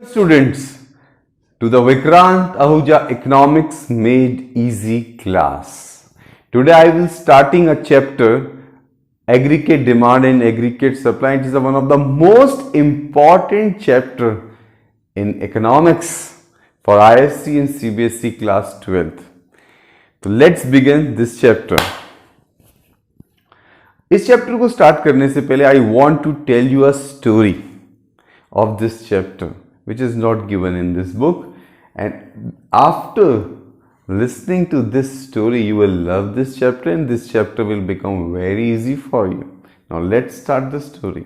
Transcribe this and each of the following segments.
Students, to the Vikrant Ahuja Economics Made Easy class. Today I will starting a chapter aggregate demand and aggregate supply. It is one of the most important chapter in economics for ISC and CBSE class 12th. So let's begin this chapter. इस chapter को start करने से पहले I want to tell you a story of this chapter which is not given in this book, and after listening to this story you will love this chapter and this chapter will become very easy for you. Now let's start the story.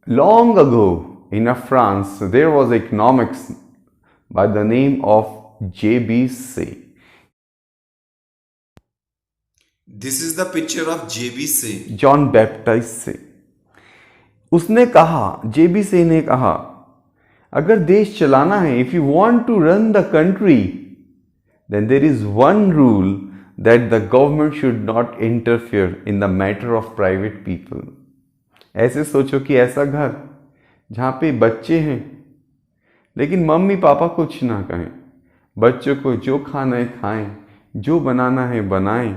Long ago in France there was economics by the name of J.B. Say. This is the picture of J.B. Say. John Baptist Say. उसने कहा, जेबी Say ने कहा, अगर देश चलाना है, if you want to run the country, then there is one rule that the government should not interfere in the matter of private people. ऐसे सोचो कि ऐसा घर जहाँ पे बच्चे हैं लेकिन मम्मी पापा कुछ ना कहें, बच्चों को जो खाना है खाएं, जो बनाना है बनाएं,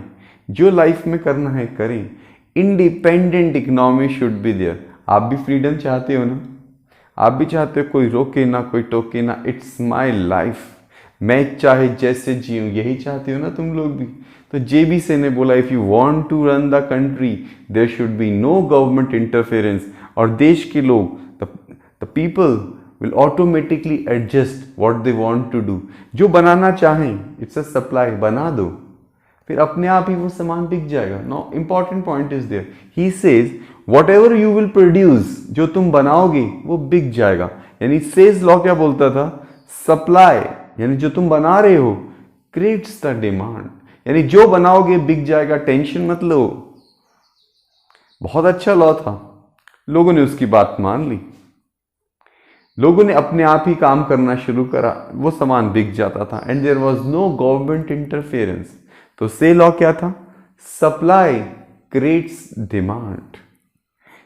जो लाइफ में करना है करें. Independent economy should be there. आप भी फ्रीडम चाहते हो ना? आप भी चाहते हो कोई रोके ना, कोई टोके ना. इट्स माई लाइफ, मैं चाहे जैसे जीऊँ, यही चाहते हो ना तुम लोग भी? तो जेबी से ने बोला, if you want to run the country there should be no government interference. और देश के लोग, the people will automatically adjust what they want to do. जो बनाना चाहें, इट्स अ सप्लाई, बना दो, फिर अपने आप ही वो सामान बिक जाएगा. No, important point is there. He says Whatever you will produce, जो तुम बनाओगे वो बिक जाएगा. यानी सेज लॉ क्या बोलता था? सप्लाई, यानी जो तुम बना रहे हो क्रिएट्स द डिमांड. यानी जो बनाओगे बिक जाएगा, टेंशन मत लो. बहुत अच्छा लॉ था. लोगों ने उसकी बात मान ली, लोगों ने अपने आप ही काम करना शुरू करा, वो सामान बिक जाता था. And there was no government interference. तो से लॉ क्या था? Supply creates demand.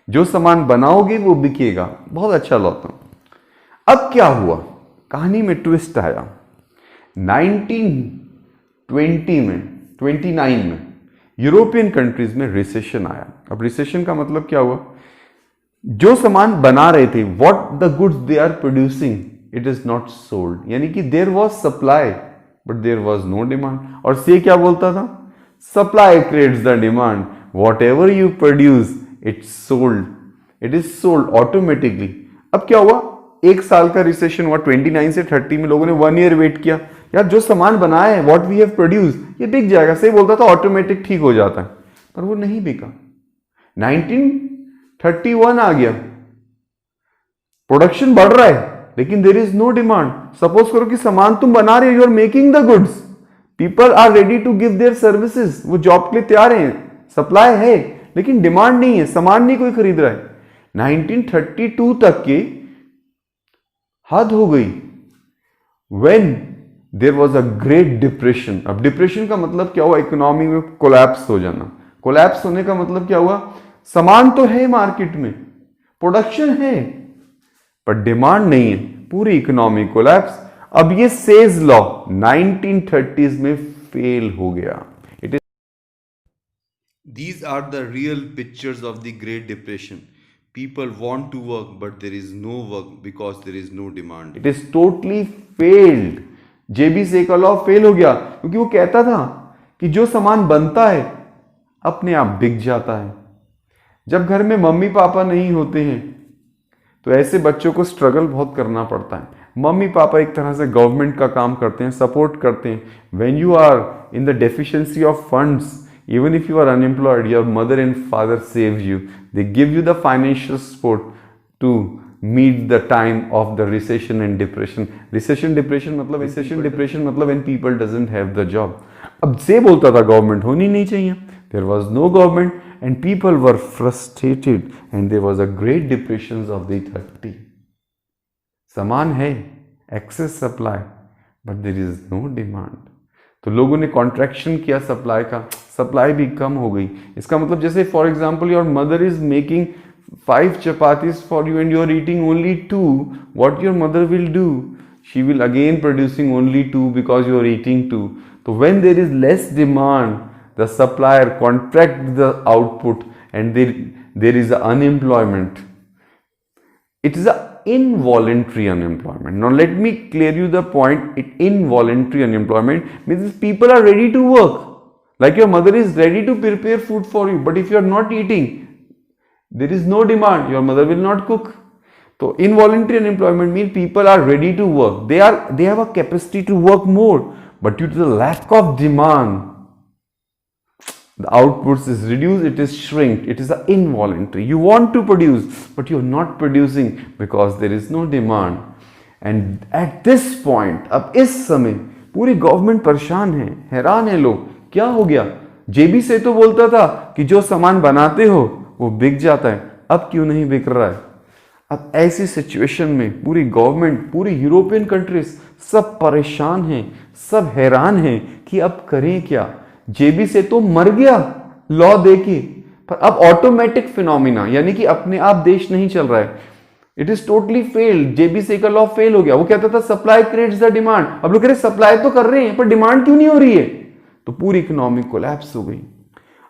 जो सामान बनाओगे वो बिकेगा. बहुत अच्छा लॉ था. अब क्या हुआ? कहानी में ट्विस्ट आया. 1920 में, 29 में यूरोपियन कंट्रीज में रिसेशन आया. अब रिसेशन का मतलब क्या हुआ? जो सामान बना रहे थे, what the goods they are producing, it is not sold. यानी कि there was supply but there was no demand. और से क्या बोलता था? Supply creates the demand. Whatever you produce it's sold, it is sold automatically. अब क्या हुआ? एक साल का रिसेशन हुआ. 29 से 30 में लोगों ने 1 ईयर वेट किया. यार जो सामान बनाया है, व्हाट वी हैव प्रोड्यूस, ये बिक जाएगा. सही बोलता था ऑटोमेटिक ठीक हो जाता है, पर वो नहीं बिका. 1931 आ गया, प्रोडक्शन बढ़ रहा है लेकिन there is no demand. Suppose करो कि सामान तुम बना रहे हो, you are making the goods, people are ready to give their services, वो जॉब के लिए तैयार हैं, सप्लाई है लेकिन डिमांड नहीं है, सामान नहीं कोई खरीद रहा है. 1932 तक की हद हो गई. When there was a great depression. अब डिप्रेशन का मतलब क्या हुआ? इकोनॉमी में कोलैप्स हो जाना. कोलैप्स होने का मतलब क्या हुआ? सामान तो है मार्केट में, प्रोडक्शन है, पर डिमांड नहीं है, पूरी इकोनॉमी कोलैप्स. अब ये सेज लॉ 1930s में फेल हो गया. These are the real pictures of the Great Depression. People want to work, but there is no work because there is no demand. It is totally failed. जेबी से का law fail हो गया क्योंकि वो कहता था कि जो सामान बनता है अपने आप बिक जाता है. जब घर में मम्मी पापा नहीं होते हैं तो ऐसे बच्चों को स्ट्रगल बहुत करना पड़ता है. मम्मी पापा एक तरह से गवर्नमेंट का काम करते हैं, सपोर्ट करते हैं. When you are in the deficiency of funds, even if you are unemployed, your mother and father save you. They give you the financial support to meet the time of the recession and depression. Recession depression मतलब when people doesn't have the job. अब से बोलता था government होनी नहीं चाहिए. There was no government and people were frustrated and there was a great depression of the 30. सामान है, excess supply, but there is no demand. तो लोगों ने कॉन्ट्रैक्शन किया सप्लाई का, सप्लाई भी कम हो गई. इसका मतलब जैसे for example your mother is making 5 chapatis for you and you're eating only 2, what your mother will do? She will again producing only 2 because you're eating 2. So when there is less demand, the supplier contract the output and there is unemployment. It is an involuntary unemployment. Now let me clear you the point. Involuntary unemployment means people are ready to work. Like your mother is ready to prepare food for you, but if you are not eating, there is no demand, your mother will not cook. So involuntary unemployment means people are ready to work. They have a capacity to work more, but due to the lack of demand, the outputs is reduced, it is shrinked, it is involuntary. You want to produce, but you're not producing because there is no demand. And at this point, अब इस समय पूरी government परेशान है, हैरान है लोग, क्या हो गया? जेबी से तो बोलता था कि जो सामान बनाते हो वो बिक जाता है, अब क्यों नहीं बिक रहा है? अब ऐसी सिचुएशन में पूरी गवर्नमेंट, पूरी यूरोपियन कंट्रीज सब परेशान हैं, सब हैरान हैं कि अब करें क्या? जेबी से तो मर गया लॉ देके, पर अब ऑटोमेटिक फिनोमिना यानी कि अपने आप देश नहीं चल रहा है, इट इज टोटली फेल्ड। जेबी से का लॉ फेल हो गया। वो कहता था सप्लाई क्रिएट्स द डिमांड, अब लोग कह रहे सप्लाई तो कर रहे हैं पर डिमांड क्यों नहीं हो रही है? तो पूरी इकोनॉमी कोलैप्स हो गई।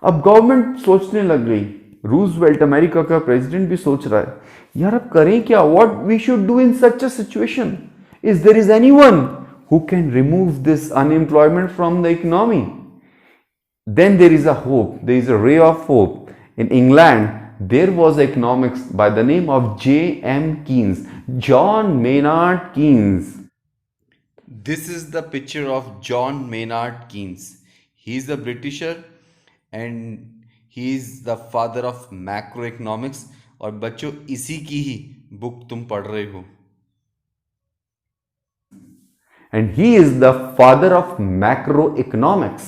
अब गवर्नमेंट सोचने लग गई, रूजवेल्ट अमेरिका का प्रेसिडेंट भी सोच रहा है, यार अब करें क्या? What we should do in such a situation? Is there is anyone who can remove this unemployment from the economy? Then there is a hope, there is a ray of hope. In England, there was economics by the name of J.M. Keynes, John Maynard Keynes. This is the picture of John Maynard Keynes. He is a Britisher and he is the father of macroeconomics. और बच्चों इसी की ही book तुम पढ़ रहे हो। And he is the father of macroeconomics.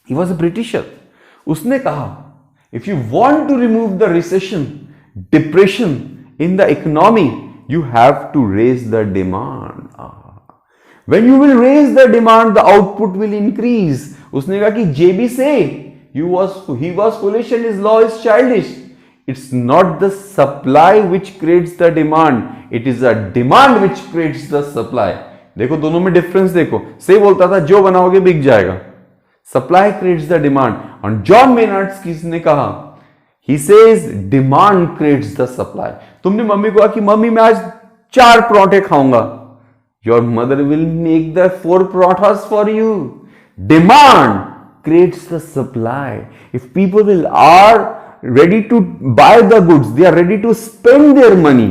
He was a Britisher. उसने कहा, if you want to remove the recession, depression in the economy, you have to raise the demand. When you will raise the demand, the output will increase. उसने कहा कि JB से he was foolish and his law is childish. It's not the supply which creates the demand. It is a demand which creates the supply. देखो दोनों में difference देखो। से बोलता था जो बनाओगे बिक जाएगा, सप्लाई क्रिएट्स द डिमांड। और जॉन मेनार्ड कीन्स ने कहा, he says demand creates the supply. तुमने मम्मी को कहा कि मम्मी मैं आज 4 पराठे खाऊंगा, your mother will make the 4 parathas for you. Demand creates the supply. If people will are ready to buy the goods, they are ready to spend their money,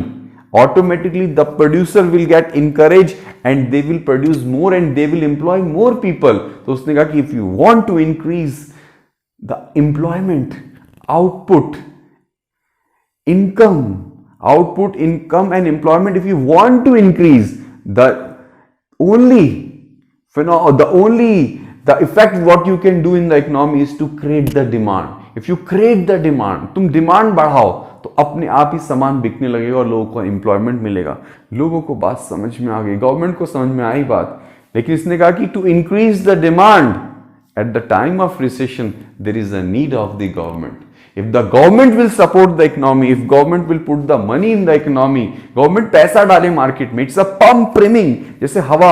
automatically the producer will get encouraged and they will produce more and they will employ more people. तो उसने कहा कि if you want to increase the employment, output, income and employment, if you want to increase, the effect what you can do in the economy is to create the demand. If you create the demand, तुम demand बढ़ाओ तो अपने आप ही सामान बिकने लगेगा और लोगों को एम्प्लॉयमेंट मिलेगा। लोगों को बात समझ में आ गई, गवर्नमेंट को समझ में आई बात, लेकिन इसने कहा कि to increase the demand at the time of recession there is a need of the government. If the government will support the economy, if government will put the money in the economy, government पैसा डाले market में, it's a pump priming, जैसे हवा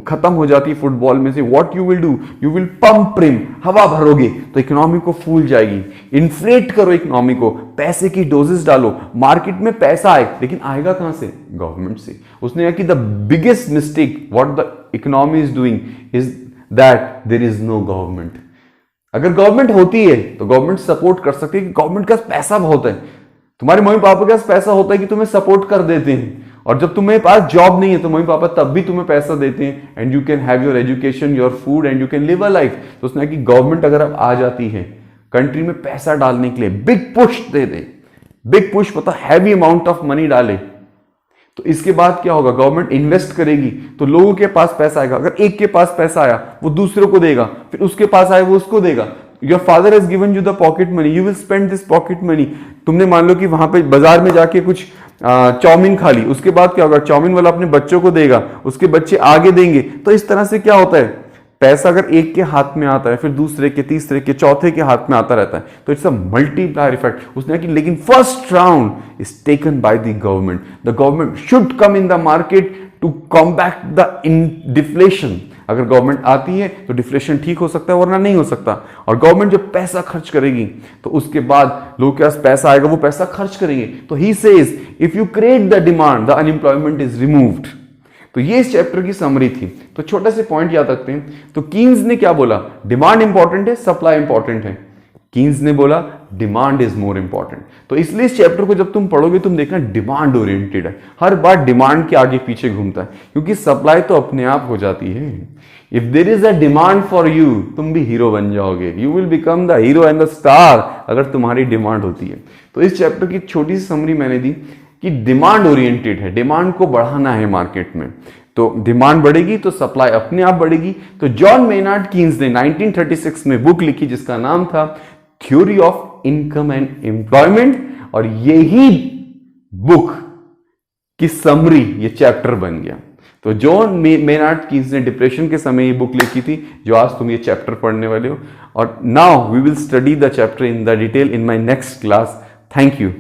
खत्म हो जाती है football में से, what you will do, you will pump prim, हवा भरोगे तो इकोनॉमी को फूल जाएगी। इन्फ्लेट करो इकोनॉमी को, पैसे की डोजेस डालो, मार्केट में पैसा आए, लेकिन आएगा कहां से? गवर्नमेंट से। उसने कहा कि the biggest mistake what the economy is doing is that there is no government. अगर गवर्नमेंट होती है तो गवर्नमेंट सपोर्ट कर सकती है कि गवर्नमेंट का पैसा बहुत है, तुम्हारे मम्मी पापा के पास पैसा होता है कि तुम्हें सपोर्ट कर देते हैं, और जब तुम्हें पास जॉब नहीं है तो मम्मी पापा तब भी तुम्हें पैसा देते हैं and you can have your education, your food and you can live a life. तो उसने कि गवर्नमेंट अगर अब आ जाती है कंट्री में पैसा डालने के लिए, बिग पुश दे दे, बिग पुश मतलब हैवी अमाउंट ऑफ मनी डाले, तो इसके बाद क्या होगा? गवर्नमेंट इन्वेस्ट करेगी तो लोगों के पास पैसा आएगा। अगर एक के पास पैसा आया वो दूसरे को देगा, फिर उसके पास आए वो उसको देगा। Your father has given you the pocket money, you will spend this pocket money. तुमने मान लो कि वहां पे बाजार में जाके कुछ चाउमीन खा ली, उसके बाद क्या होगा? चाउमीन वाला अपने बच्चों को देगा, उसके बच्चे आगे देंगे। तो इस तरह से क्या होता है? पैसा अगर एक के हाथ में आता है, फिर दूसरे के, तीसरे के, चौथे के हाथ में आता रहता है, तो इट्स अ मल्टीप्लायर इफेक्ट। उसने कि लेकिन first round is taken by the government. The government should come in the market to combat the deflation. अगर गवर्नमेंट आती है तो डिफ्लेशन ठीक हो सकता है, वरना नहीं हो सकता। और गवर्नमेंट जब पैसा खर्च करेगी तो उसके बाद लोगों के पास पैसा आएगा, वो पैसा खर्च करेंगे। तो he says if you create the demand the unemployment is removed. तो ये इस चैप्टर की समरी थी। तो छोटे से पॉइंट याद रखते हैं। तो कीन्स ने क्या बोला? डिमांड इंपॉर्टेंट है, सप्लाई इंपॉर्टेंट है। कीन्स ने बोला डिमांड इज मोर इंपॉर्टेंट। तो इसलिए इस चैप्टर को जब तुम पढ़ोगे तुम देखना डिमांड ओरिएंटेड है, हर बार डिमांड के आगे पीछे घूमता है, क्योंकि सप्लाई तो अपने आप हो जाती है। If there is a demand for you, तुम भी हीरो बन जाओगे। You will become the hero and the star अगर तुम्हारी डिमांड होती है। तो इस चैप्टर की छोटी सी समरी मैंने दी कि डिमांड ओरिएंटेड है, डिमांड को बढ़ाना है मार्केट में। तो डिमांड बढ़ेगी तो सप्लाई अपने आप बढ़ेगी। तो जॉन मेनार्ड कीन्स ने 1936 में बुक लिखी जिसका नाम था theory of income and employment, और यही बुक की समरी ये चैप्टर बन गया। तो जॉन मेनार्ड कीन्स ने डिप्रेशन के समय ये बुक लिखी थी जो आज तुम ये चैप्टर पढ़ने वाले हो। और now we will study the chapter in the detail in my next class. Thank you.